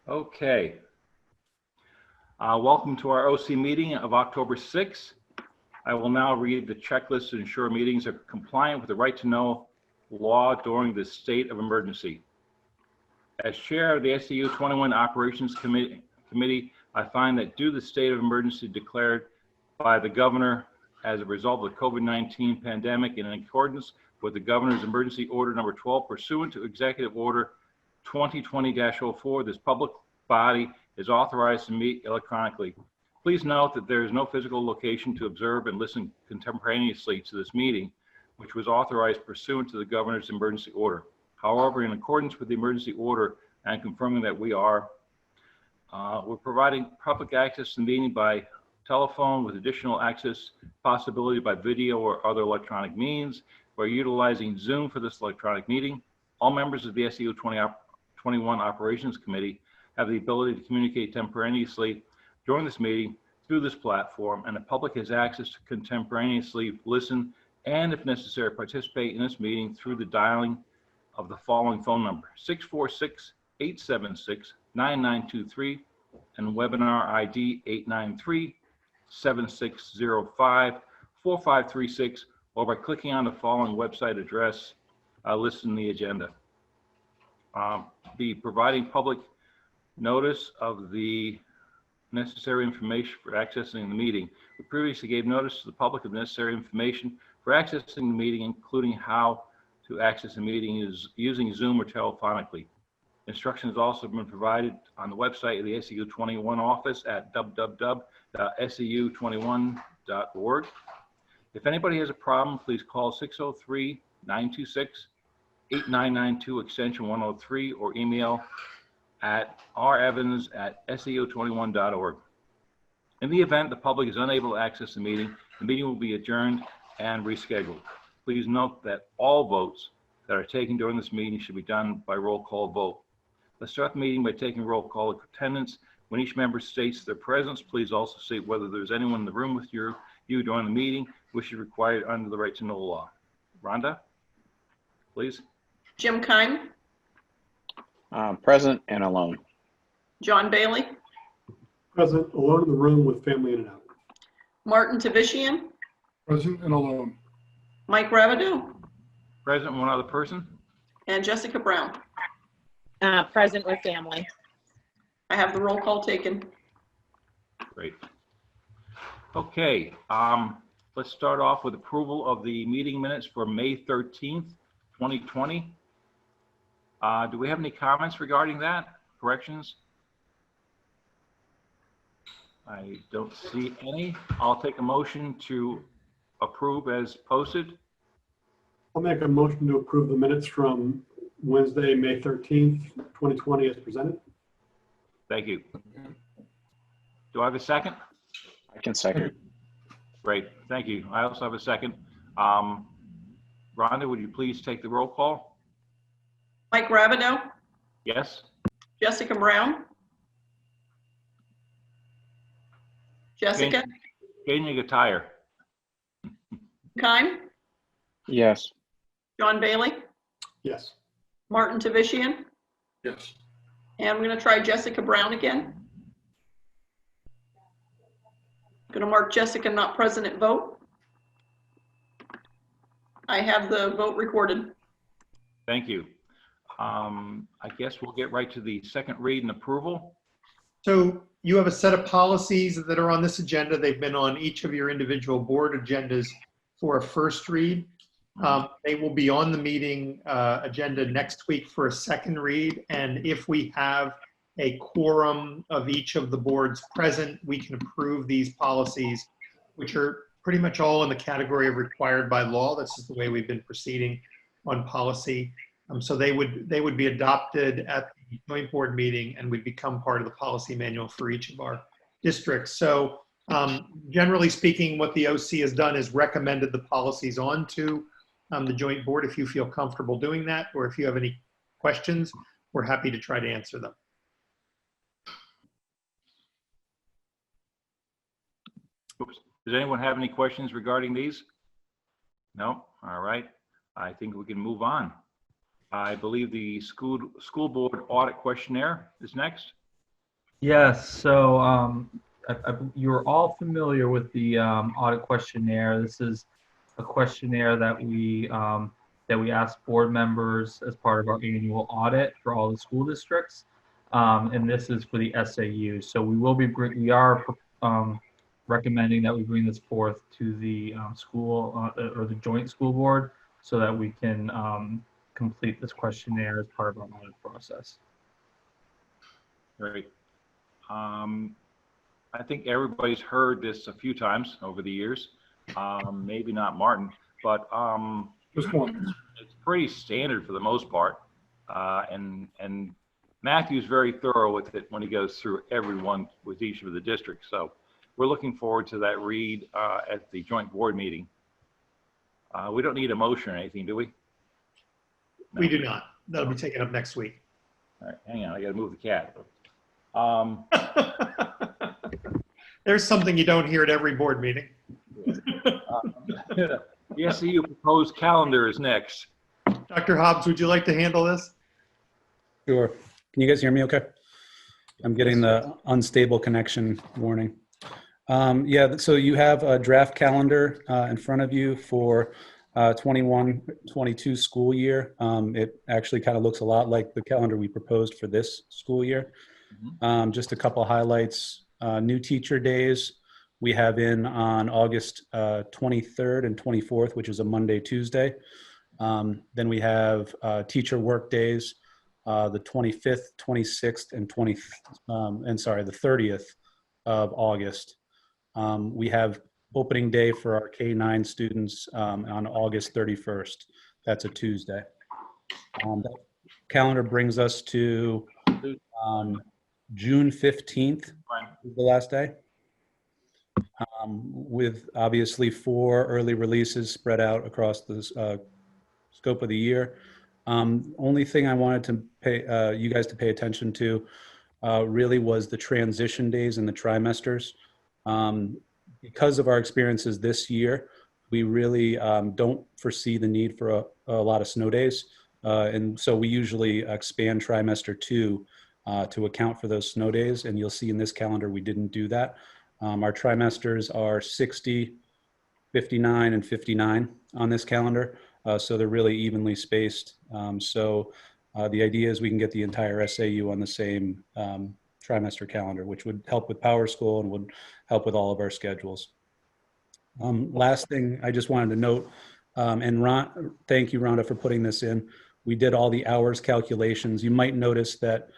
Okay. Welcome to our OC meeting of October 6th. I will now read the checklist to ensure meetings are compliant with the right to know law during the state of emergency. As chair of the SAU 21 Operations Committee, I find that due to the state of emergency declared by the governor as a result of the COVID-19 pandemic and in accordance with the governor's emergency order number 12 pursuant to executive order 2020-04, this public body is authorized to meet electronically. Please note that there is no physical location to observe and listen contemporaneously to this meeting, which was authorized pursuant to the governor's emergency order. However, in accordance with the emergency order and confirming that we're providing public access to the meeting by telephone with additional access possibility by video or other electronic means. We're utilizing Zoom for this electronic meeting. All members of the SAU 21 Operations Committee have the ability to communicate contemporaneously during this meeting through this platform, and the public has access to contemporaneously listen and, if necessary, participate in this meeting through the dialing of the following phone number: 646-876-9923 and webinar ID 893-7605-4536, or by clicking on the following website address listed in the agenda. Be providing public notice of the necessary information for accessing the meeting. We previously gave notice to the public of necessary information for accessing the meeting, including how to access the meeting is using Zoom or telephonically. Instructions have also been provided on the website of the SAU 21 office at www.sau21.org. If anybody has a problem, please call 603-926-8992 extension 103 or email at revans@sau21.org. In the event the public is unable to access the meeting will be adjourned and rescheduled. Please note that all votes that are taken during this meeting should be done by roll call vote. Let's start the meeting by taking roll call attendance. When each member states their presence, please also state whether there's anyone in the room with you during the meeting, which is required under the right to know law. Rhonda, please. Jim Kine. Present and alone. John Bailey. Present, alone in the room with family in and out. Martin Tavishian. Present and alone. Mike Rabideau. Present, one other person. And Jessica Brown. Present with family. I have the roll call taken. Great. Okay, let's start off with approval of the meeting minutes for May 13th, 2020. Do we have any comments regarding that? Corrections? I don't see any. I'll take a motion to approve as posted. I'll make a motion to approve the minutes from Wednesday, May 13th, 2020 as presented. Thank you. Do I have a second? I can second. Great, thank you. I also have a second. Rhonda, would you please take the roll call? Mike Rabideau. Yes? Jessica Brown. Jessica. Changing a tire. Kine. Yes. John Bailey. Yes. Martin Tavishian. Yes. And I'm going to try Jessica Brown again. I'm going to mark Jessica not present at vote. I have the vote recorded. Thank you. I guess we'll get right to the second read and approval. So you have a set of policies that are on this agenda. They've been on each of your individual board agendas for a first read. They will be on the meeting agenda next week for a second read. And if we have a quorum of each of the boards present, we can approve these policies, which are pretty much all in the category of required by law. This is the way we've been proceeding on policy. So they would be adopted at the joint board meeting and would become part of the policy manual for each of our districts. So generally speaking, what the OC has done is recommended the policies onto the joint board. If you feel comfortable doing that, or if you have any questions, we're happy to try to answer them. Oops. Does anyone have any questions regarding these? No? All right. I think we can move on. I believe the school board audit questionnaire is next. Yes, so you're all familiar with the audit questionnaire. This is a questionnaire that we ask board members as part of our annual audit for all the school districts, and this is for the SAU. So we are recommending that we bring this forth to the school or the joint school board so that we can complete this questionnaire as part of our audit process. Great. I think everybody's heard this a few times over the years. Maybe not Martin, but Just one. it's pretty standard for the most part. And Matthew's very thorough with it when he goes through everyone with each of the districts. So we're looking forward to that read at the joint board meeting. We don't need a motion or anything, do we? No. We do not. That'll be taken up next week. All right, hang on, I got to move the cat. There's something you don't hear at every board meeting. The SAU proposed calendar is next. Dr. Hobbs, would you like to handle this? Sure. Can you guys hear me okay? I'm getting the unstable connection warning. Yeah, so you have a draft calendar in front of you for 21-22 school year. It actually kind of looks a lot like the calendar we proposed for this school year. Just a couple highlights. New teacher days we have in on August 23rd and 24th, which is a Monday, Tuesday. Then we have teacher work days, the 25th, 26th, and the 30th of August. We have opening day for our K-9 students on August 31st. That's a Tuesday. That calendar brings us to June 15th, is the last day, with obviously 4 early releases spread out across the scope of the year. Only thing I wanted to pay you guys to pay attention to really was the transition days and the trimesters. Because of our experiences this year, we really don't foresee the need for a lot of snow days. And so we usually expand trimester 2 to account for those snow days. And you'll see in this calendar, we didn't do that. Our trimesters are 60, 59, and 59 on this calendar. So they're really evenly spaced. So the idea is we can get the entire SAU on the same trimester calendar, which would help with Power School and would help with all of our schedules. Last thing I just wanted to note, and Ron, thank you, Rhonda, for putting this in. We did all the hours calculations. You might notice that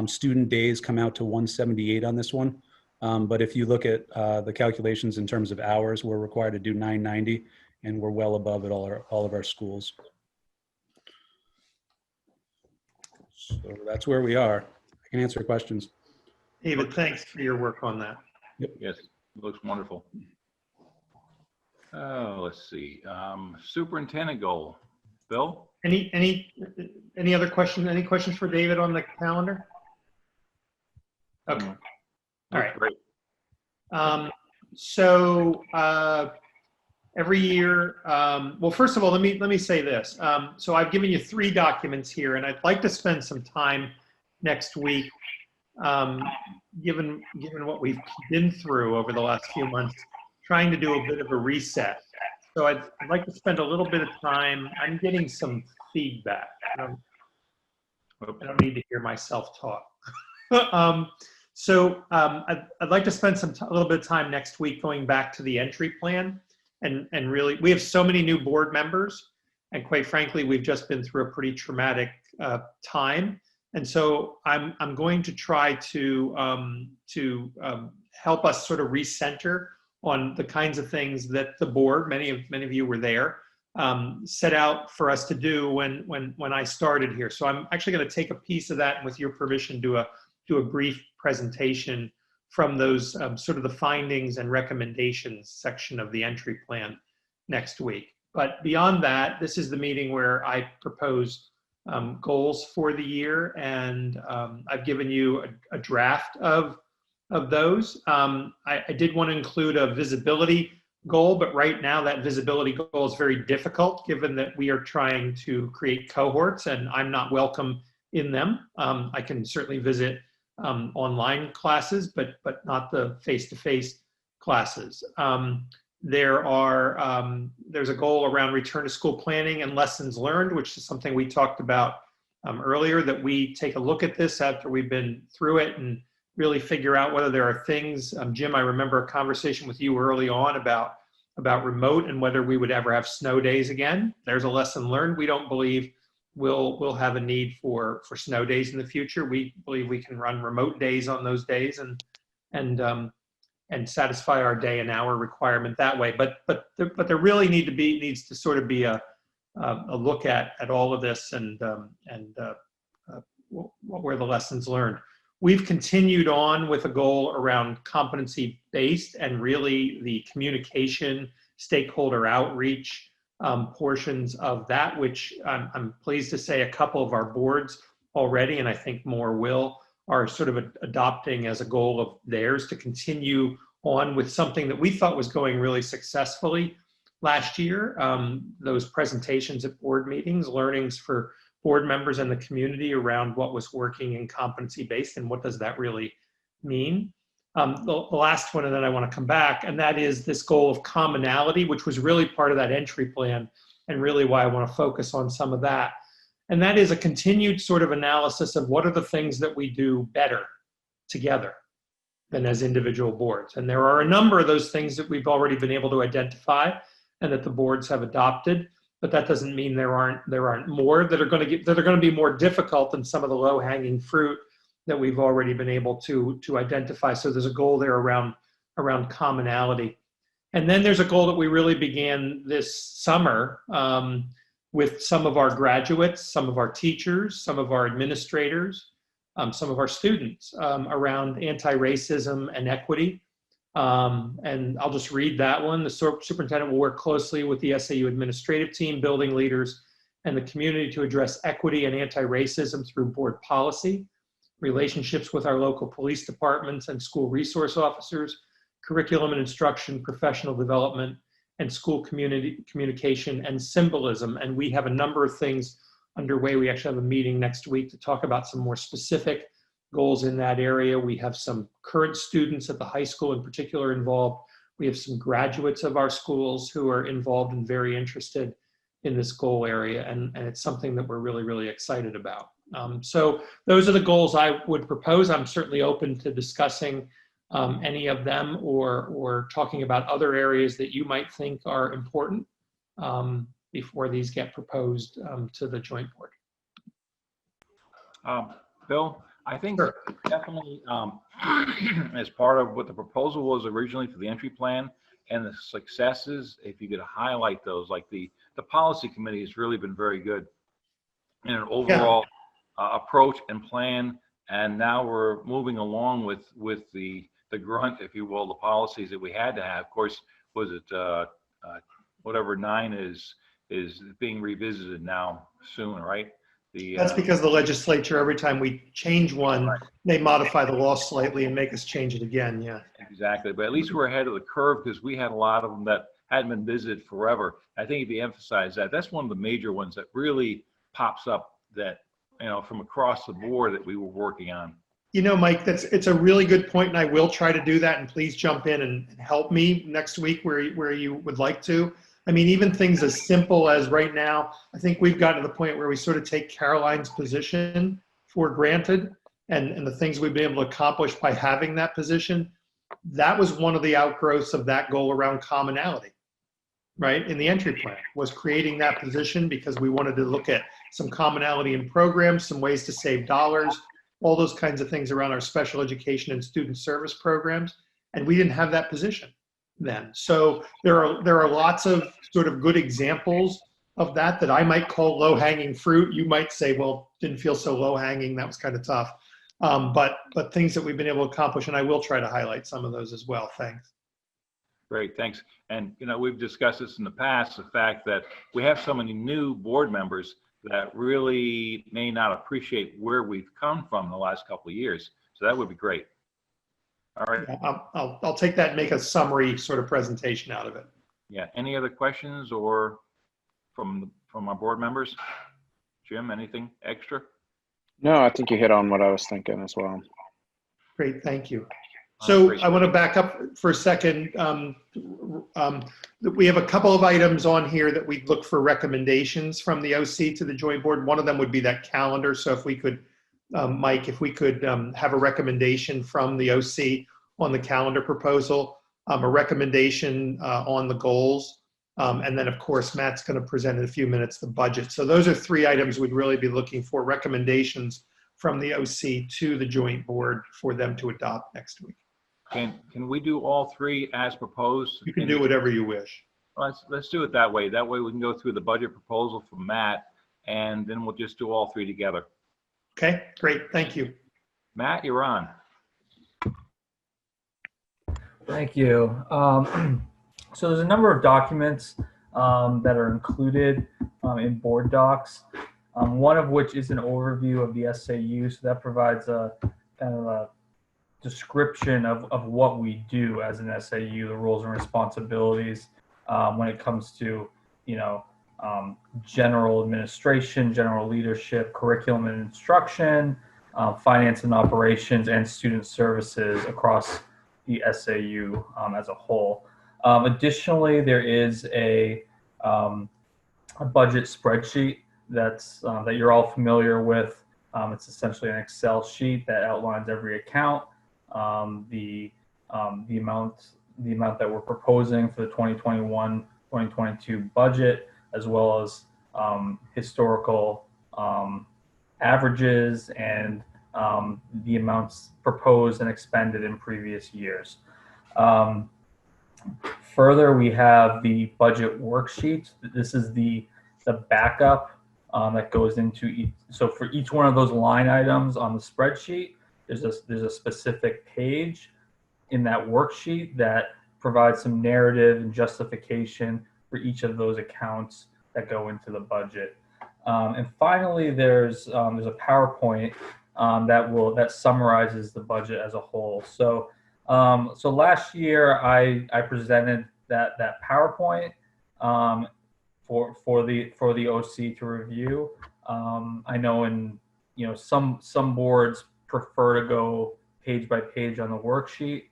student days come out to 178 on this one. But if you look at the calculations in terms of hours, we're required to do 990, and we're well above at all of our schools. So that's where we are. I can answer questions. David, thanks for your work on that. Yep. Yes, it looks wonderful. Let's see. Superintendent goal. Bill? Any other questions? Any questions for David on the calendar? Okay. All right. Great. So every year, well, first of all, let me say this. So I've given you 3 documents here, and I'd like to spend some time next week, given what we've been through over the last few months, trying to do a bit of a reset. So I'd like to spend a little bit of time. I'm getting some feedback. I don't need to hear myself talk. So I'd like to spend a little bit of time next week going back to the entry plan, and really, we have so many new board members, and quite frankly, we've just been through a pretty traumatic time, and so I'm going to try to help us sort of recenter on the kinds of things that the board, many of you were there, set out for us to do when I started here. So I'm actually going to take a piece of that, and with your permission, do a brief presentation from those sort of the findings and recommendations section of the entry plan next week. But beyond that, this is the meeting where I propose goals for the year, and I've given you a draft of those. I did want to include a visibility goal, but right now that visibility goal is very difficult given that we are trying to create cohorts and I'm not welcome in them. I can certainly visit online classes, but not the face-to-face classes. There's a goal around return to school planning and lessons learned, which is something we talked about earlier, that we take a look at this after we've been through it and really figure out whether there are things. Jim, I remember a conversation with you early on about remote and whether we would ever have snow days again. There's a lesson learned. We don't believe we'll have a need for snow days in the future. We believe we can run remote days on those days and satisfy our day and hour requirement that way. But there really needs to sort of be a look at all of this and what were the lessons learned. We've continued on with a goal around competency-based and really the communication, stakeholder outreach portions of that, which I'm pleased to say a couple of our boards already, and I think more will, are sort of adopting as a goal of theirs to continue on with something that we thought was going really successfully last year. Those presentations at board meetings, learnings for board members and the community around what was working in competency-based and what does that really mean. The last one, and then I want to come back, and that is this goal of commonality, which was really part of that entry plan and really why I want to focus on some of that. And that is a continued sort of analysis of what are the things that we do better together than as individual boards. And there are a number of those things that we've already been able to identify and that the boards have adopted, but that doesn't mean there aren't more that are going to be more difficult than some of the low-hanging fruit that we've already been able to identify. So there's a goal there around commonality. And then there's a goal that we really began this summer with some of our graduates, some of our teachers, some of our administrators, some of our students around anti-racism and equity. And I'll just read that one. The superintendent will work closely with the SAU administrative team, building leaders, and the community to address equity and anti-racism through board policy, relationships with our local police departments and school resource officers, curriculum and instruction, professional development, and school community communication and symbolism. And we have a number of things underway. We actually have a meeting next week to talk about some more specific goals in that area. We have some current students at the high school in particular involved. We have some graduates of our schools who are involved and very interested in this goal area. And it's something that we're really, really excited about. So those are the goals I would propose. I'm certainly open to discussing any of them or talking about other areas that you might think are important before these get proposed to the joint board. Bill, I think Sure. definitely as part of what the proposal was originally for the entry plan and the successes, if you could highlight those, like the policy committee has really been very good in an overall approach and plan. And now we're moving along with the grunt, if you will, the policies that we had to have. Of course, was it whatever 9 is being revisited now soon, right? That's because the legislature, every time we change one, Right. they modify the law slightly and make us change it again. Yeah. Exactly, but at least we're ahead of the curve because we had a lot of them that hadn't been visited forever. I think if you emphasize that, that's one of the major ones that really pops up that, from across the board that we were working on. Mike, it's a really good point, and I will try to do that. And please jump in and help me next week where you would like to. I mean, even things as simple as right now, I think we've gotten to the point where we sort of take Caroline's position for granted and the things we've been able to accomplish by having that position. That was one of the outgrowths of that goal around commonality, right? In the entry plan was creating that position because we wanted to look at some commonality in programs, some ways to save dollars, all those kinds of things around our special education and student service programs. And we didn't have that position then. So there are lots of sort of good examples of that I might call low-hanging fruit. You might say, well, didn't feel so low-hanging. That was kind of tough. But things that we've been able to accomplish, and I will try to highlight some of those as well. Thanks. Great, thanks. And, we've discussed this in the past, the fact that we have so many new board members that really may not appreciate where we've come from the last couple of years. So that would be great. All right. Yeah, I'll take that and make a summary sort of presentation out of it. Yeah. Any other questions or from our board members? Jim, anything extra? No, I think you hit on what I was thinking as well. Great, thank you. So Great. I want to back up for a second. We have a couple of items on here that we'd look for recommendations from the OC to the joint board. One of them would be that calendar. So if we could, Mike, if we could have a recommendation from the OC on the calendar proposal, a recommendation on the goals, and then of course Matt's going to present in a few minutes the budget. So those are three items we'd really be looking for, recommendations from the OC to the joint board for them to adopt next week. Can we do all three as proposed? You can do whatever you wish. Let's do it that way. That way we can go through the budget proposal from Matt, and then we'll just do all three together. Okay, great, thank you. Matt, you're on. Thank you. So there's a number of documents that are included in board docs, one of which is an overview of the SAU. So that provides a kind of a description of what we do as an SAU, the roles and responsibilities when it comes to, general administration, general leadership, curriculum and instruction, finance and operations, and student services across the SAU as a whole. Additionally, there is a budget spreadsheet that you're all familiar with. It's essentially an Excel sheet that outlines every account, the amount that we're proposing for the 2021-2022 budget, as well as historical averages and the amounts proposed and expended in previous years. Further, we have the budget worksheets. This is the backup that goes into each. So for each one of those line items on the spreadsheet, there's a specific page in that worksheet that provides some narrative and justification for each of those accounts that go into the budget. And finally, there's a PowerPoint that summarizes the budget as a whole. So last year I presented that PowerPoint for the OC to review. I know some boards prefer to go page by page on the worksheet.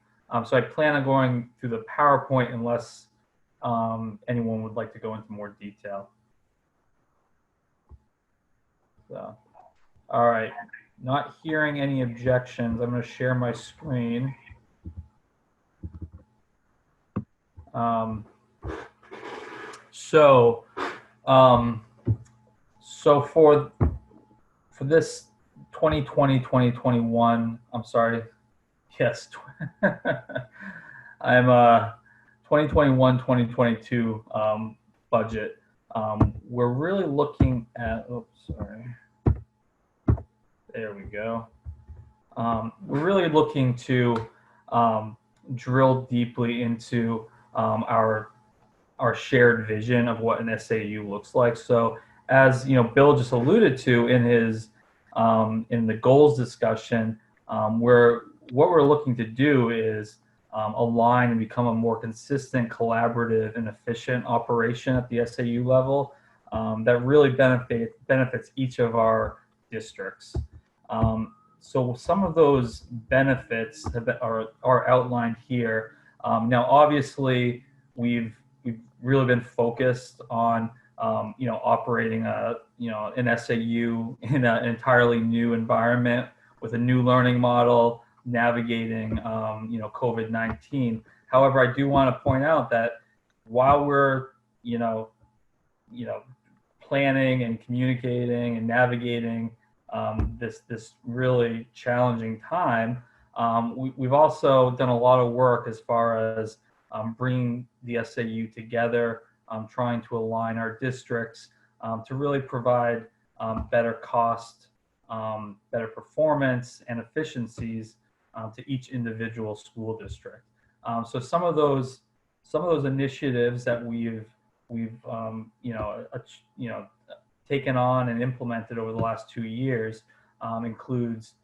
So I plan on going through the PowerPoint unless anyone would like to go into more detail. So, all right, not hearing any objections, I'm going to share my screen. So for this 2020-2021, I'm sorry, yes, I'm 2021-2022 budget. We're really looking at, oops, sorry. There we go. We're really looking to drill deeply into our shared vision of what an SAU looks like. So as Bill just alluded to in his in the goals discussion, what we're looking to do is align and become a more consistent, collaborative, and efficient operation at the SAU level that really benefits each of our districts. So some of those benefits are outlined here. Now, obviously, we've really been focused on operating an SAU in an entirely new environment with a new learning model, navigating COVID-19. However, I do want to point out that while we're planning and communicating and navigating this really challenging time, we've also done a lot of work as far as bringing the SAU together, trying to align our districts to really provide better cost, better performance, and efficiencies to each individual school district. So some of those initiatives that we've taken on and implemented over the last 2 years includes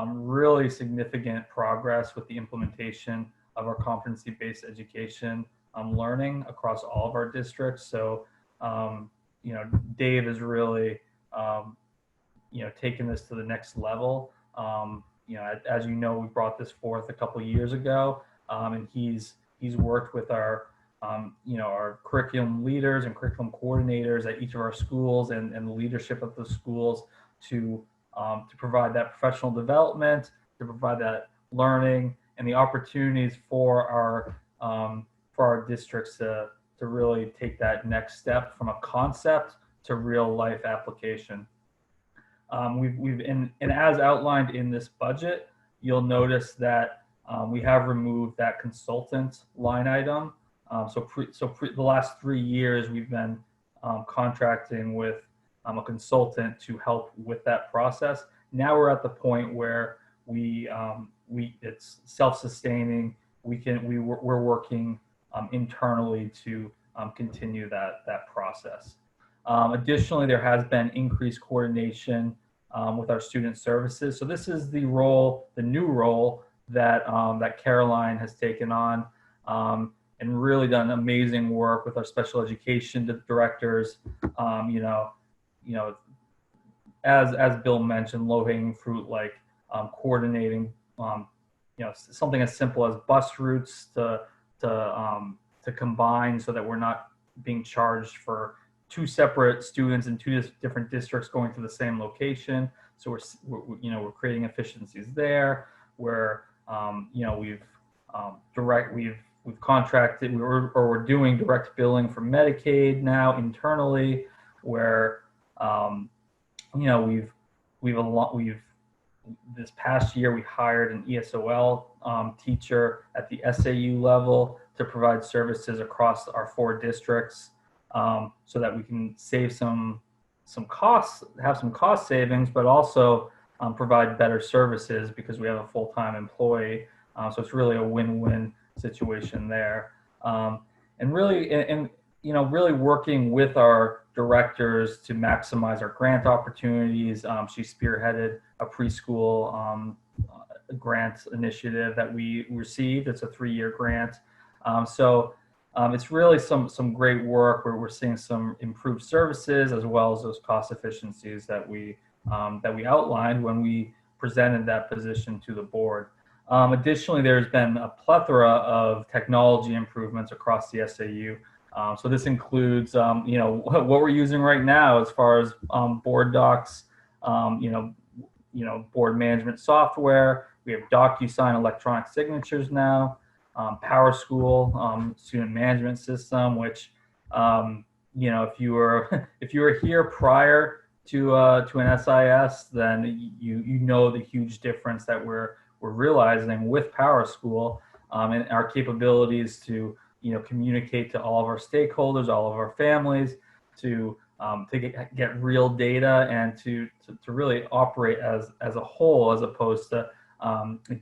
really significant progress with the implementation of our competency-based education learning across all of our districts. So, Dave is really, taking this to the next level. as you know, we brought this forth a couple years ago, and he's worked with our our curriculum leaders and curriculum coordinators at each of our schools and the leadership of the schools to provide that professional development, to provide that learning and the opportunities for our districts to really take that next step from a concept to real life application. And as outlined in this budget, you'll notice that we have removed that consultant line item. The last 3 years, we've been contracting with a consultant to help with that process. Now we're at the point where it's self-sustaining. We're working internally to continue that process. Additionally, there has been increased coordination with our student services. So this is the new role that Caroline has taken on, and really done amazing work with our special education directors. As Bill mentioned, low-hanging fruit like coordinating, something as simple as bus routes to combine so that we're not being charged for 2 separate students in 2 different districts going to the same location. So we're creating efficiencies there. Where we've contracted, we're doing direct billing for Medicaid now internally, where we've this past year we hired an ESOL teacher at the SAU level to provide services across our 4 districts, so that we can save some costs, have some cost savings, but also provide better services because we have a full-time employee. So it's really a win-win situation there. And really working with our directors to maximize our grant opportunities. She spearheaded a preschool grant initiative that we received. It's a 3-year grant. It's really some great work where we're seeing some improved services as well as those cost efficiencies that we outlined when we presented that position to the board. Additionally, there's been a plethora of technology improvements across the SAU. So this includes, what we're using right now as far as board docs, board management software. We have DocuSign electronic signatures now, PowerSchool student management system, which if you were here prior to an SIS, then you know the huge difference that we're realizing with PowerSchool and our capabilities to communicate to all of our stakeholders, all of our families, to get real data and to really operate as a whole as opposed to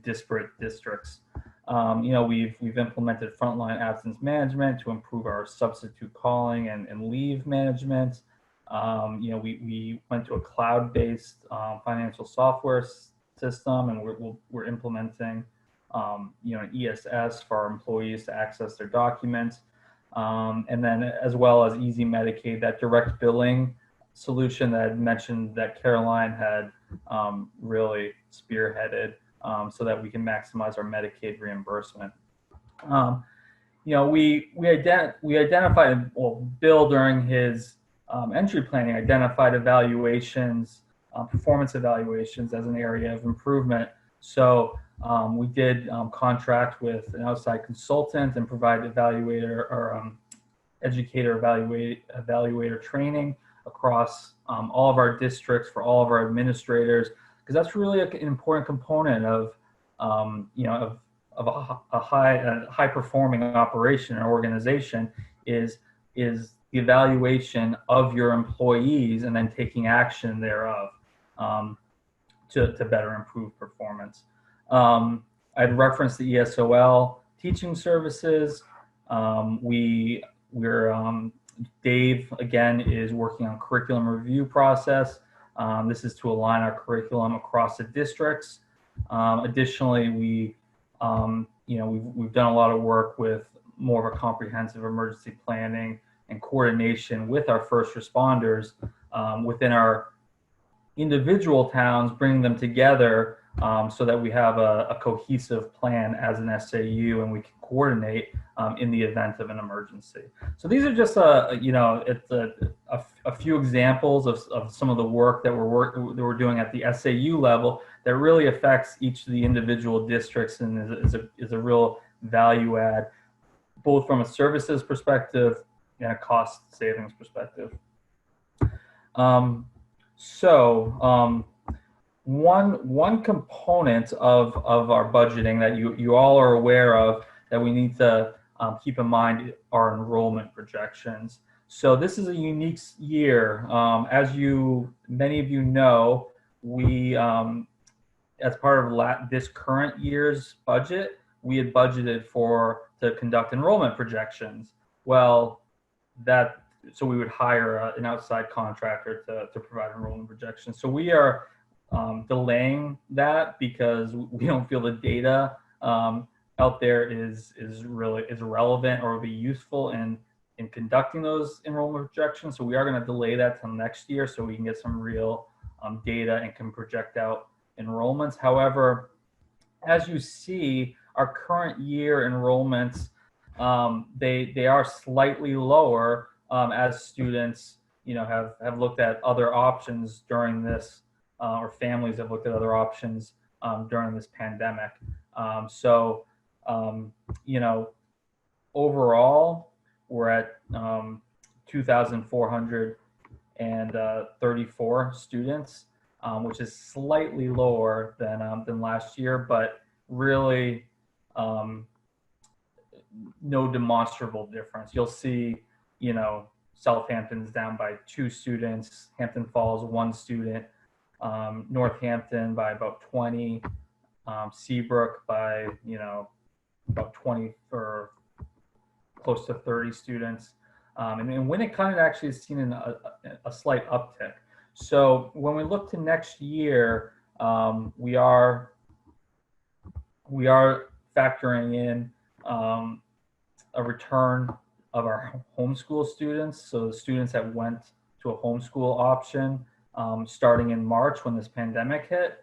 disparate districts. We've implemented frontline absence management to improve our substitute calling and leave management. We went to a cloud-based financial software system, and we're implementing an ESS for our employees to access their documents, and then as well as Easy Medicaid, that direct billing solution that I mentioned that Caroline had really spearheaded, so that we can maximize our Medicaid reimbursement. We identified, Bill during his entry planning identified evaluations, performance evaluations as an area of improvement. So we did contract with an outside consultant and provide evaluator or educator evaluator training across all of our districts for all of our administrators, because that's really an important component of a high performing operation or organization is the evaluation of your employees and then taking action thereof to better improve performance. I'd referenced the ESOL teaching services. Dave again is working on curriculum review process. This is to align our curriculum across the districts. Additionally, we've done a lot of work with more of a comprehensive emergency planning and coordination with our first responders within our individual towns, bringing them together so that we have a cohesive plan as an SAU and we can coordinate in the event of an emergency. So these are just it's a few examples of some of the work that we're doing at the SAU level that really affects each of the individual districts and is a real value add, both from a services perspective and a cost savings perspective. One component of our budgeting that you all are aware of that we need to keep in mind are enrollment projections. So this is a unique year. As many of you know, we, as part of this current year's budget, we had budgeted to conduct enrollment projections. Well, so we would hire an outside contractor to provide enrollment projections. So we are delaying that because we don't feel the data out there is relevant or will be useful in conducting those enrollment projections. So we are going to delay that till next year so we can get some real data and can project out enrollments. However, as you see, our current year enrollments, they are slightly lower as students have looked at other options during this, or families have looked at other options during this pandemic. Overall, we're at 2,434 students, which is slightly lower than last year, but really no demonstrable difference. You'll see, Southampton's down by 2 students, Hampton Falls 1 student, Northampton by about 20, Seabrook by about 20 or close to 30 students, and Winnicott actually has seen a slight uptick. So when we look to next year, we are factoring in a return of our homeschool students. So the students that went to a homeschool option starting in March when this pandemic hit,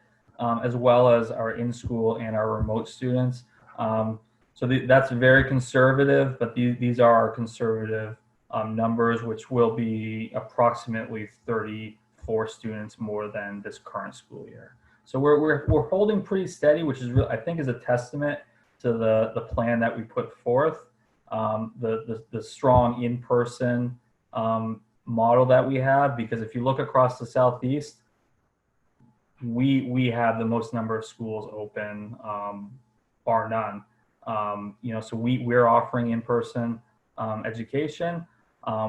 as well as our in-school and our remote students. That's very conservative, but these are our conservative numbers, which will be approximately 34 students more than this current school year. So we're holding pretty steady, which is I think is a testament to the plan that we put forth, the strong in-person model that we have. Because if you look across the Southeast, we have the most number of schools open, bar none. So we're offering in-person education.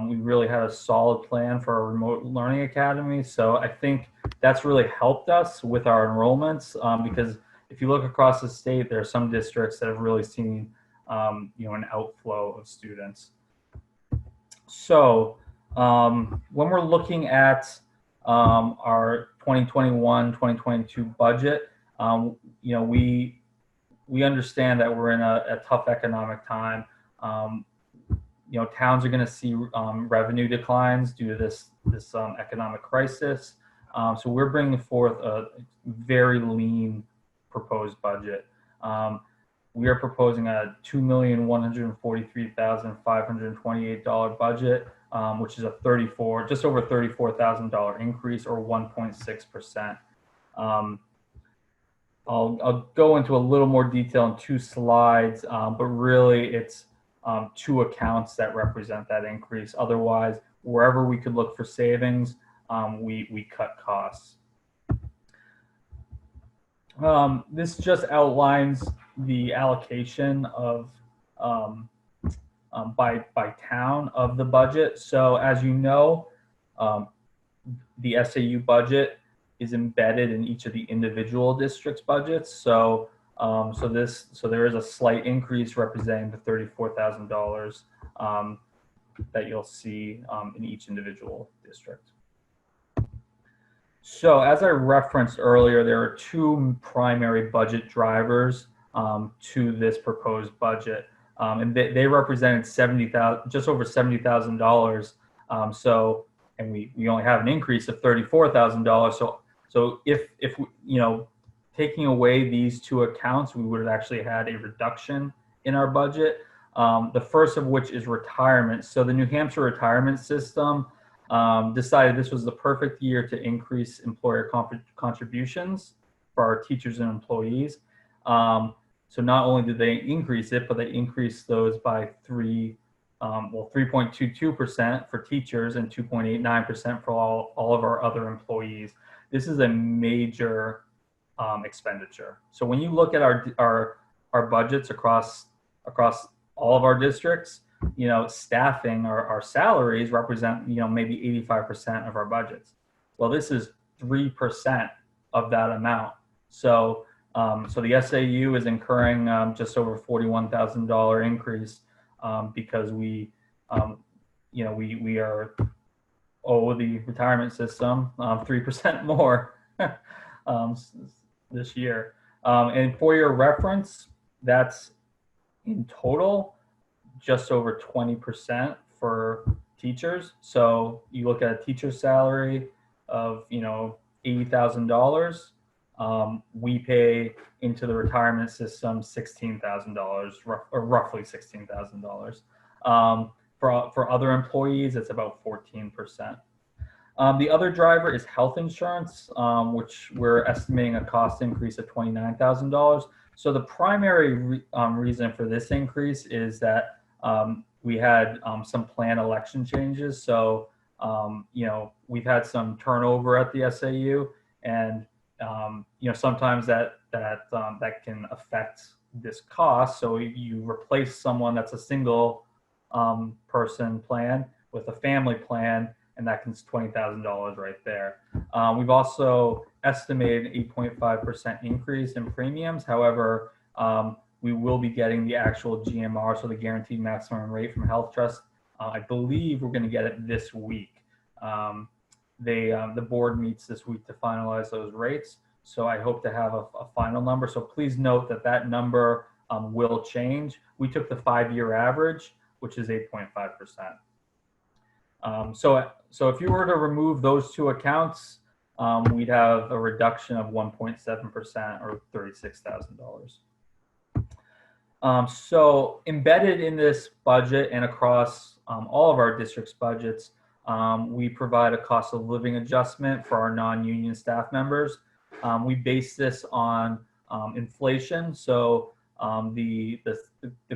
We really had a solid plan for our remote learning academy. So I think that's really helped us with our enrollments, because if you look across the state, there are some districts that have really seen an outflow of students. So when we're looking at our 2021-2022 budget, we understand that we're in a tough economic time. Towns are going to see revenue declines due to this economic crisis. So we're bringing forth a very lean proposed budget. We are proposing a $2,143,528 budget, which is just over $34,000 increase, or 1.6%. I'll go into a little more detail in 2 slides, but really it's 2 accounts that represent that increase. Otherwise, wherever we could look for savings, we cut costs. This just outlines the allocation of by town of the budget. So as you know, the SAU budget is embedded in each of the individual districts' budgets. So there is a slight increase representing the $34,000 that you'll see in each individual district. So as I referenced earlier, there are 2 primary budget drivers to this proposed budget, and they represented just over $70,000. And we only have an increase of $34,000. So if to taking away these two accounts, we would have actually had a reduction in our budget. The first of which is retirement. So the New Hampshire retirement system decided this was the perfect year to increase employer contributions for our teachers and employees. So not only did they increase it, but they increased those by 3.22% for teachers and 2.89% for all of our other employees. This is a major expenditure. So when you look at our budgets across all of our districts, you know, staffing, our salaries represent, you know, maybe 85% of our budgets. Well, this is 3% of that amount. So so the SAU is incurring just over $41,000 increase because we owe the retirement system 3% more this year. And for your reference, that's in total just over 20% for teachers. So you look at a teacher's salary of, you know, $80,000. We pay into the retirement system $16,000, or roughly $16,000. For other employees, it's about 14%. The other driver is health insurance, which we're estimating a cost increase of $29,000. So the primary reason for this increase is that we had some planned election changes. So you know, we've had some turnover at the SAU, and you know, sometimes that can affect this cost. So you replace someone that's a single person plan with a family plan, and that costs $20,000 right there. We've also estimated 8.5% increase in premiums. However, we will be getting the actual GMR, so the guaranteed maximum rate from Health Trust. I believe we're going to get it this week. The board meets this week to finalize those rates. So I hope to have a final number. So please note that number will change. We took the 5-year average, which is 8.5%. So if you were to remove those two accounts, we'd have a reduction of 1.7% or $36,000. So embedded in this budget and across all of our district's budgets, we provide a cost of living adjustment for our non-union staff members. We base this on inflation. So the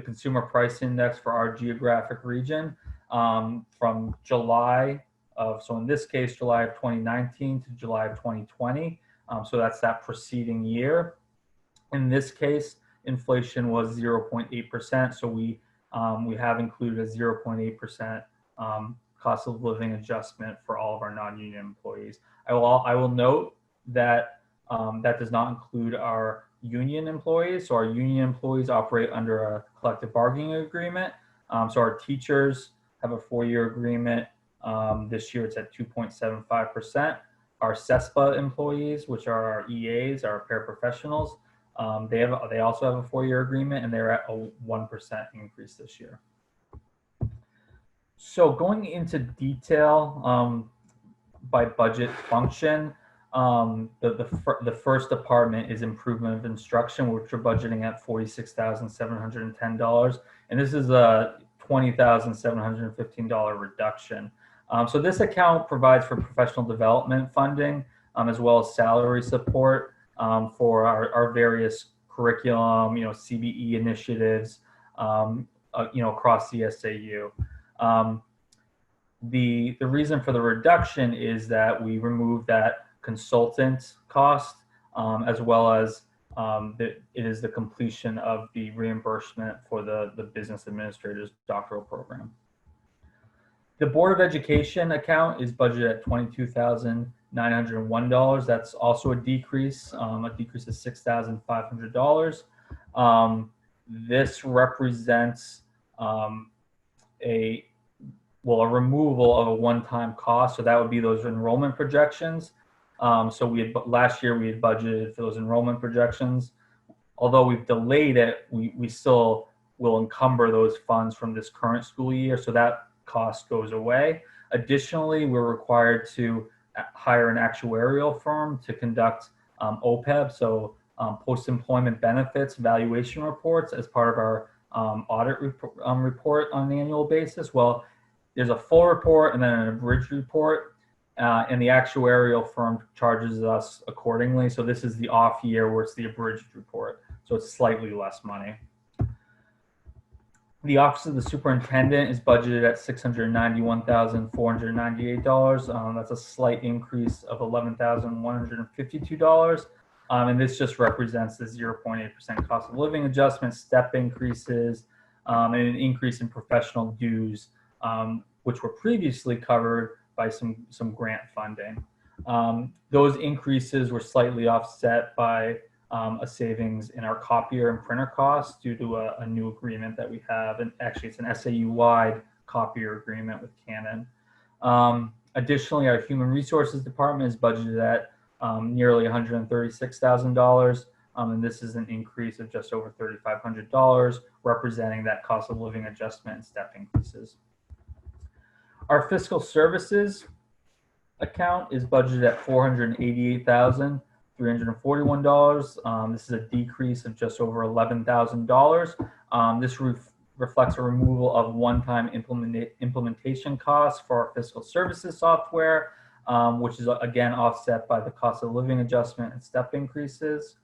consumer price index for our geographic region from July of, so in this case, July of 2019 to July of 2020. So that's that preceding year. In this case, inflation was 0.8%. So we have included a 0.8% cost of living adjustment for all of our non-union employees. I will note that that does not include our union employees. So our union employees operate under a collective bargaining agreement. So our teachers have a 4-year agreement. This year it's at 2.75%. Our CESPA employees, which are our EAs, our paraprofessionals, they also have a 4-year agreement, and they're at a 1% increase this year. So going into detail by budget function, the first department is improvement of instruction, which we're budgeting at $46,710, and this is a $20,715 reduction. So this account provides for professional development funding, as well as salary support for our various curriculum, you know, CBE initiatives, you know, across the SAU. The reason for the reduction is that we removed that consultant cost, as well as it is the completion of the reimbursement for the business administrator's doctoral program. The Board of Education account is budgeted at $22,901. That's also a decrease of $6,500. This represents a removal of a one-time cost. So that would be those enrollment projections. So last year we had budgeted for those enrollment projections. Although we've delayed it, we still will encumber those funds from this current school year. So that cost goes away. Additionally, we're required to hire an actuarial firm to conduct OPEB, so post-employment benefits valuation reports as part of our audit report on an annual basis. Well, there's a full report and then an abridged report, and the actuarial firm charges us accordingly. So this is the off year where it's the abridged report. So it's slightly less money. The Office of the Superintendent is budgeted at $691,498. That's a slight increase of $11,152. And this just represents the 0.8% cost of living adjustment, step increases, and an increase in professional dues, which were previously covered by some grant funding. Those increases were slightly offset by a savings in our copier and printer costs due to a new agreement that we have. And actually, it's an SAU-wide copier agreement with Canon. Additionally, our Human Resources Department is budgeted at nearly $136,000. And this is an increase of just over $3,500, representing that cost of living adjustment and step increases. Our Fiscal Services account is budgeted at $488,341. This is a decrease of just over $11,000. This reflects a removal of one-time implementation costs for our fiscal services software, which is again offset by the cost of living adjustment and step increases.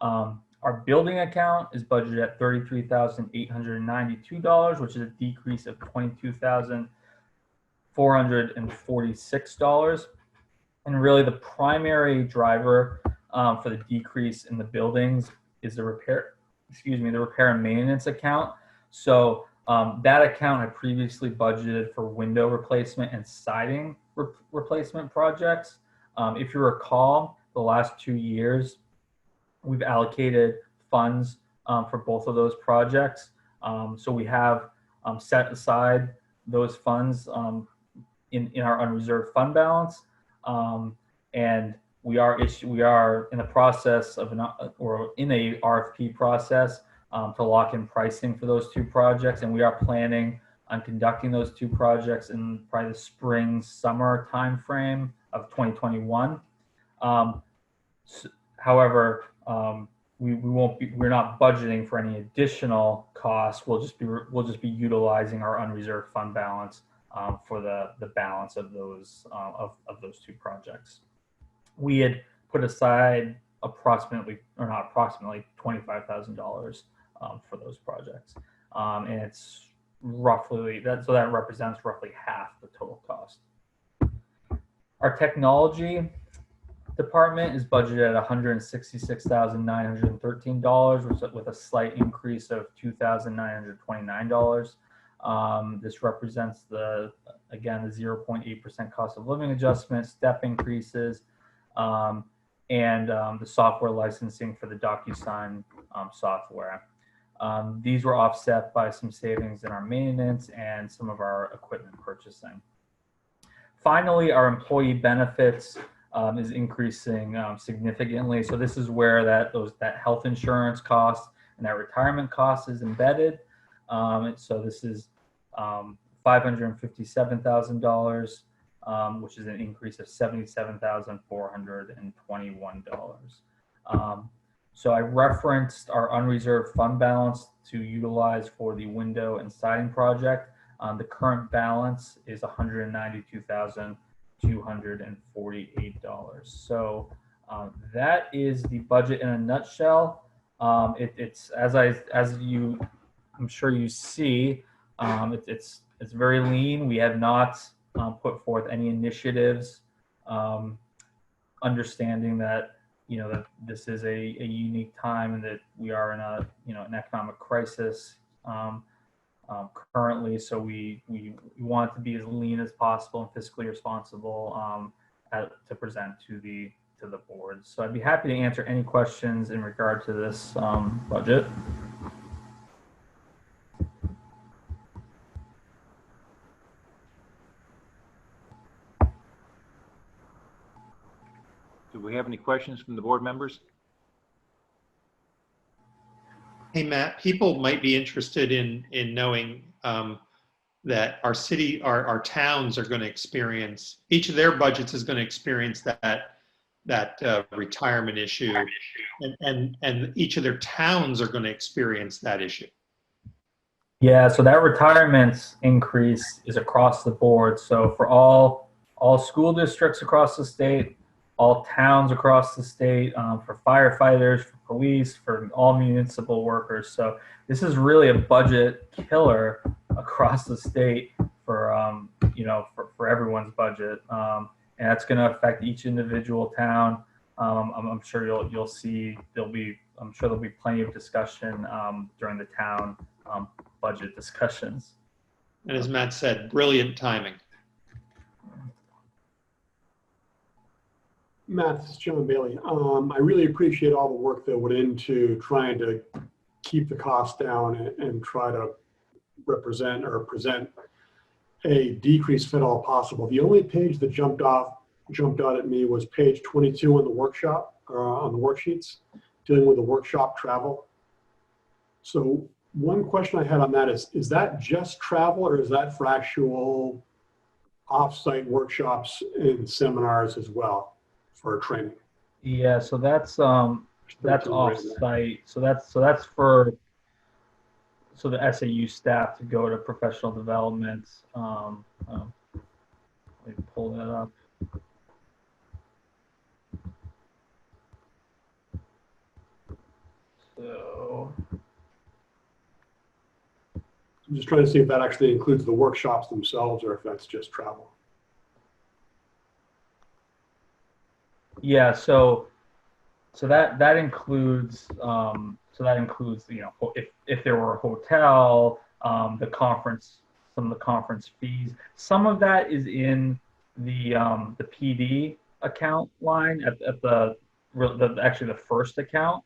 Our building account is budgeted at $33,892, which is a decrease of $22,446. And really the primary driver for the decrease in the buildings is the repair and maintenance account. So that account had previously budgeted for window replacement and siding replacement projects. If you recall, the last 2 years, we've allocated funds for both of those projects. So we have set aside those funds in our unreserved fund balance. And we are in the process of in a RFP process to lock in pricing for those two projects, and we are planning on conducting those two projects in probably the spring summer timeframe of 2021. However, we're not budgeting for any additional costs. We'll just be utilizing our unreserved fund balance for the balance of those two projects. We had put aside $25,000 for those projects, and it's roughly so that represents roughly half the total cost. Our technology department is budgeted at $166,913, with a slight increase of $2,929. This represents the 0.8% cost of living adjustment, step increases, and the software licensing for the DocuSign software. These were offset by some savings in our maintenance and some of our equipment purchasing. Finally, our employee benefits is increasing significantly. So this is where that health insurance cost and that retirement cost is embedded. So this is $557,000, which is an increase of $77,421. So I referenced our unreserved fund balance to utilize for the window and siding project. The current balance is $192,248. So that is the budget in a nutshell. It's I'm sure you see, it's very lean. We have not put forth any initiatives, understanding that that this is a unique time and that we are in an economic crisis currently. So we want to be as lean as possible and fiscally responsible to present to the board. So I'd be happy to answer any questions in regard to this budget. Do we have any questions from the board members? Hey, Matt, people might be interested in knowing that our city, our towns are going to experience, each of their budgets is going to experience that retirement issue, and each of their towns are going to experience that issue. Yeah, so that retirements increase is across the board. So for all school districts across the state, all towns across the state, for firefighters, for police, for all municipal workers. So this is really a budget killer across the state for for everyone's budget, and that's going to affect each individual town. I'm sure you'll see there'll be plenty of discussion during the town budget discussions. And as Matt said, brilliant timing. Matt, this is John Bailey. I really appreciate all the work that went into trying to keep the costs down and try to represent or present a decrease if at all possible. The only page that jumped out at me was page 22 on the workshop, on the worksheets, dealing with the workshop travel. So one question I had on that is that just travel, or is that for actual off-site workshops and seminars as well for training? Yeah, so that's off-site. So that's for the SAU staff to go to professional development. Let me pull that up. So I'm just trying to see if that actually includes the workshops themselves or if that's just travel. yeah, so that includes if there were a hotel, the conference, some of the conference fees. Some of that is in the PD account line at the actually the first account.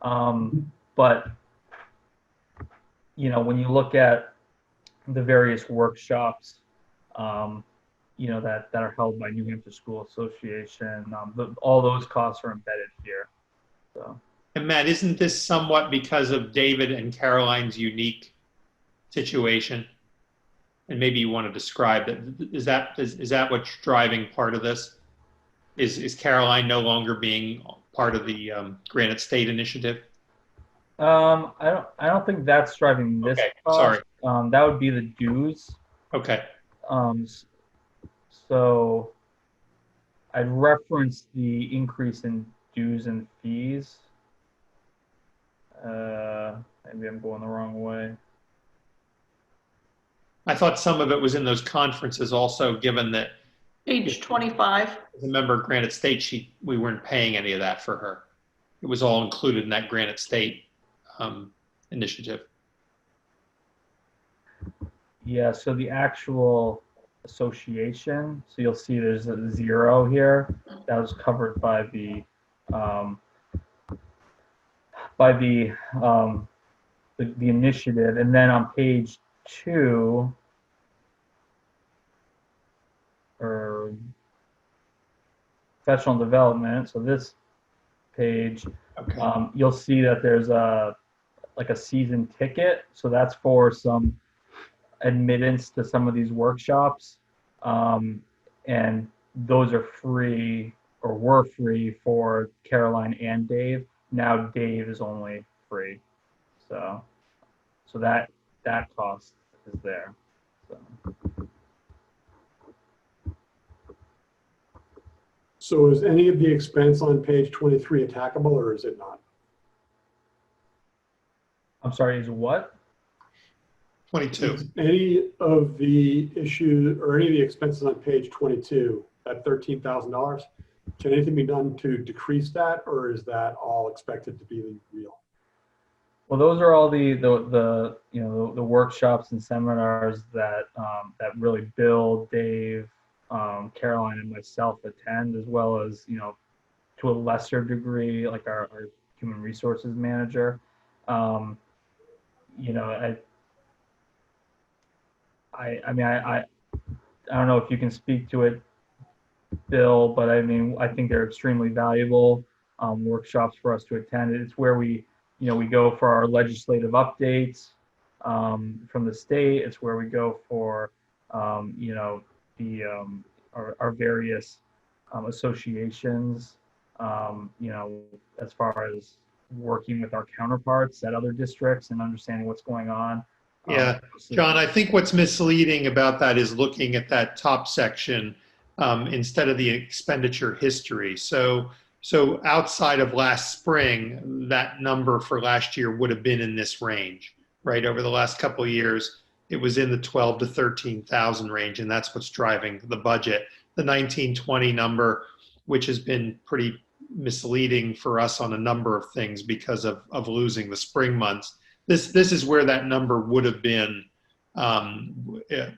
But when you look at the various workshops, that are held by New Hampshire School Association, all those costs are embedded here. So. And Matt, isn't this somewhat because of David and Caroline's unique situation? And maybe you want to describe that. Is that what's driving part of this? Is Caroline no longer being part of the Granite State Initiative? I don't think that's driving this. Okay, cost. sorry. That would be the dues. Okay. So I'd reference the increase in dues and fees. Maybe I'm going the wrong way. I thought some of it was in those conferences also, given that Page 25. as a member of Granite State, we weren't paying any of that for her. It was all included in that Granite State initiative. Yeah, so the actual association, so you'll see there's a 0 here. That was covered by the initiative. And then on page 2, or professional development, so this page, Okay. you'll see that there's a season ticket. So that's for some admittance to some of these workshops. And those are free, or were free, for Caroline and Dave. Now Dave is only free. So that cost is there. So is any of the expense on page 23 attackable, or is it not? I'm sorry, is what? 22. Is any of the issues or any of the expenses on page 22, that $13,000, can anything be done to decrease that, or is that all expected to be real? Well, those are all the workshops and seminars that really Bill, Dave, Caroline, and myself attend, as well as to a lesser degree like our human resources manager. I don't know if you can speak to it, Bill, but I think they're extremely valuable workshops for us to attend. It's where we go for our legislative updates from the state. It's where we go for our various associations you know, as far as working with our counterparts at other districts and understanding what's going on. Yeah, John, I think what's misleading about that is looking at that top section instead of the expenditure history. So outside of last spring, that number for last year would have been in this range, right? Over the last couple of years, it was in the 12 to 13,000 range, and that's what's driving the budget. The 1920 number, which has been pretty misleading for us on a number of things because of losing the spring months. This is where that number would have been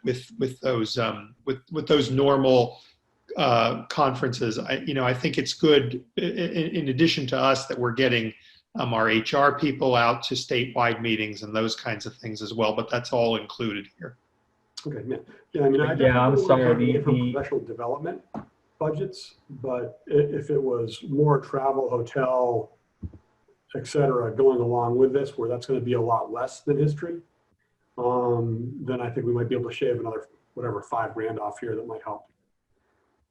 with those normal conferences. I think it's good in addition to us that we're getting our HR people out to statewide meetings and those kinds of things as well. But that's all included here. Okay, yeah. I mean, I'm sorry. From professional development budgets, but if it was more travel, hotel, et cetera, going along with this, where that's going to be a lot less than history, then I think we might be able to shave another, whatever, $5,000 off here that might help.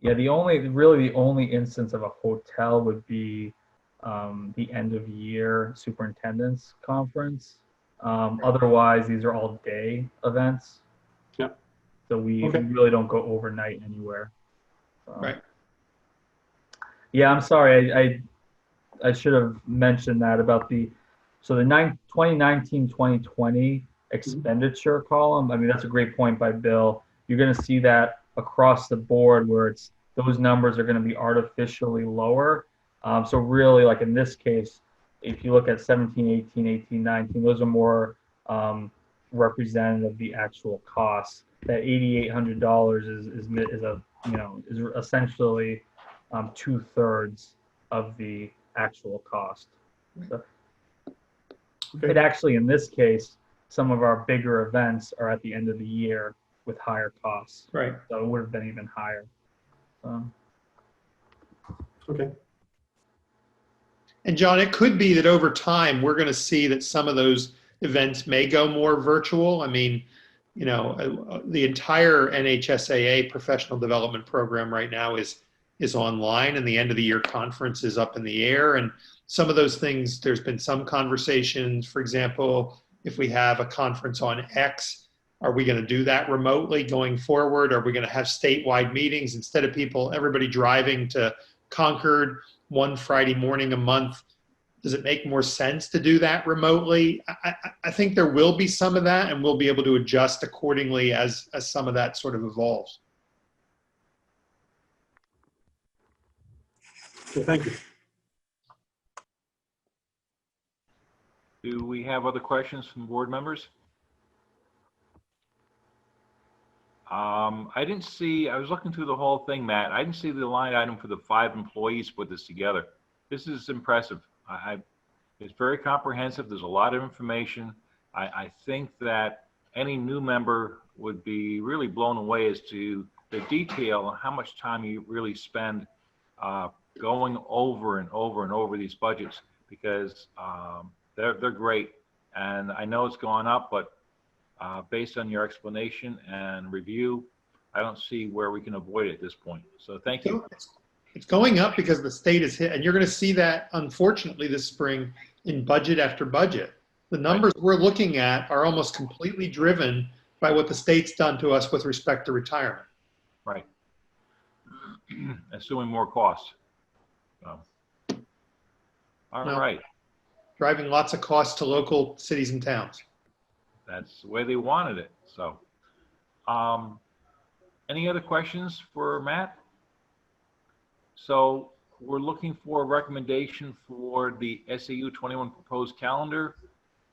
Yeah, the only instance of a hotel would be the end of year superintendent's conference. Otherwise, these are all day events. Yep. So we Okay. really don't go overnight anywhere. Right. Yeah, I'm sorry. I should have mentioned that about the 2019-2020 expenditure column. I mean, that's a great point by Bill. You're going to see that across the board where those numbers are going to be artificially lower. So really, like in this case, if you look at 17, 18, 18, 19, those are more representative of the actual costs. That $8,800 is essentially 2/3 of the actual cost. So Okay. it actually, in this case, some of our bigger events are at the end of the year with higher costs. Right. So it would have been even higher. Okay. And John, it could be that over time, we're going to see that some of those events may go more virtual. I mean, the entire NHSAA professional development program right now is online, and the end of the year conference is up in the air. And some of those things, there's been some conversations. For example, if we have a conference on X, are we going to do that remotely going forward? Are we going to have statewide meetings instead of everybody driving to Concord one Friday morning a month? Does it make more sense to do that remotely? I think there will be some of that, and we'll be able to adjust accordingly as some of that sort of evolves. Okay, thank you. Do we have other questions from board members? I didn't see, I was looking through the whole thing, Matt. I didn't see the line item for the 5 employees put this together. This is impressive. It's very comprehensive. There's a lot of information. I think that any new member would be really blown away as to the detail and how much time you really spend going over and over and over these budgets, because they're great. And I know it's gone up, but based on your explanation and review, I don't see where we can avoid it at this point. So thank you. It's going up because the state is hit, and you're going to see that, unfortunately, this spring in budget after budget. The numbers we're looking at are almost completely driven by what the state's done to us with respect to retirement. Right. Assuming more costs. All No. right. Driving lots of costs to local cities and towns. That's the way they wanted it. So, any other questions for Matt? So we're looking for a recommendation for the SAU 21 proposed calendar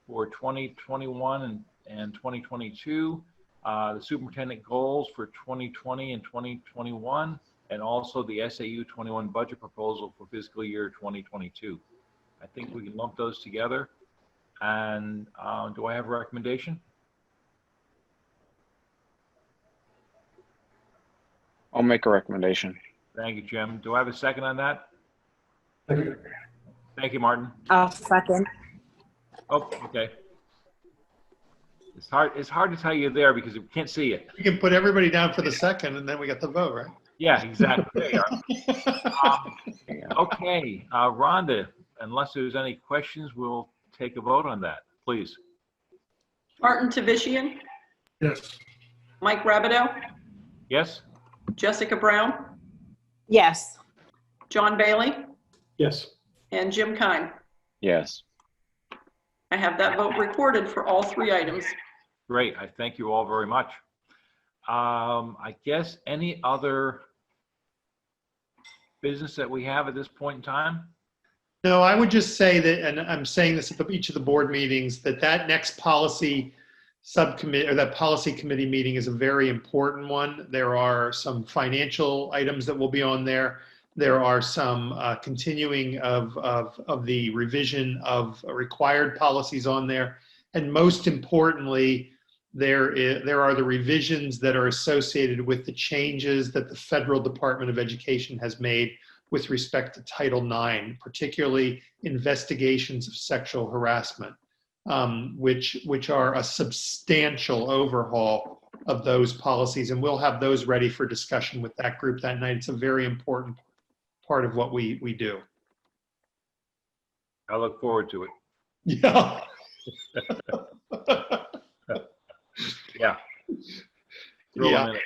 for 2021 and 2022, the superintendent goals for 2020 and 2021, and also the SAU 21 budget proposal for fiscal year 2022. I think we can lump those together. And do I have a recommendation? I'll make a recommendation. Thank you, Jim. Do I have a second on that? Thank you. Thank you, Martin. I'll second. Oh, okay. It's hard to tell you there because we can't see it. We can put everybody down for the second, and then we got the vote, right? Yeah, exactly. There you are. Okay, Rhonda, unless there's any questions, we'll take a vote on that, please. Martin Tavishian, Yes. Mike Rabideau, Yes? Jessica Brown, Yes. John Bailey, Yes. and Jim Keim. Yes. I have that vote recorded for all 3 items. Great, I thank you all very much. I guess any other business that we have at this point in time? No, I would just say that, and I'm saying this at each of the board meetings, that next policy subcommittee or that policy committee meeting is a very important one. There are some financial items that will be on there. There are some continuing of the revision of required policies on there. And most importantly, there are the revisions that are associated with the changes that the Federal Department of Education has made with respect to Title IX, particularly investigations of sexual harassment, which are a substantial overhaul of those policies. And we'll have those ready for discussion with that group that night. It's a very important part of what we do. I look forward to it. Yeah. Yeah. Throw 'em Yeah. in it.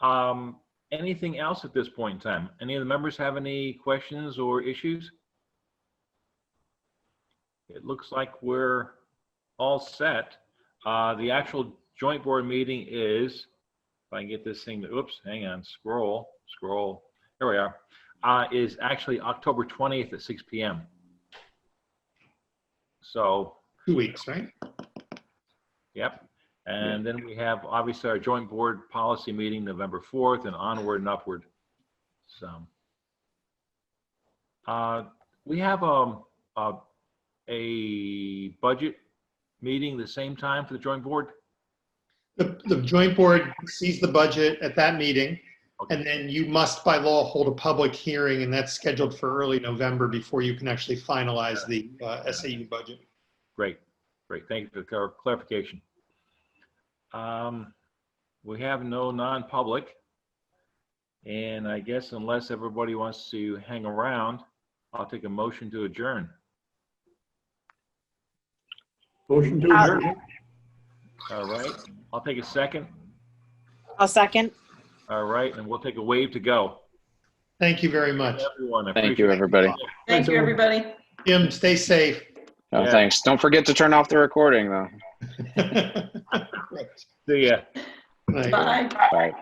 Yeah. Anything else at this point in time? Any of the members have any questions or issues? It looks like we're all set. The actual joint board meeting is, if I can get this thing to, oops, hang on, scroll. Here we are. Is actually October 20th at 6 p.m. So, 2 weeks, right? yep. And then we have obviously our joint board policy meeting November 4th and onward and upward. So, we have a budget meeting the same time for the joint board. The joint board sees the budget at that meeting, Okay. and then you must by law hold a public hearing, and that's scheduled for early November before you can actually finalize the SAU budget. Great. Thank you for the clarification. We have no non-public, and I guess unless everybody wants to hang around, I'll take a motion to adjourn. Motion to adjourn. All right, I'll take a second. I'll second. All right, and we'll take a wave to go. Thank you very much. Everyone, I Thank you, appreciate it. everybody. Thank you, everybody. Jim, stay safe. Oh, Yeah. Thanks. Don't forget to turn off the recording, though. See ya. Right. Bye. Bye.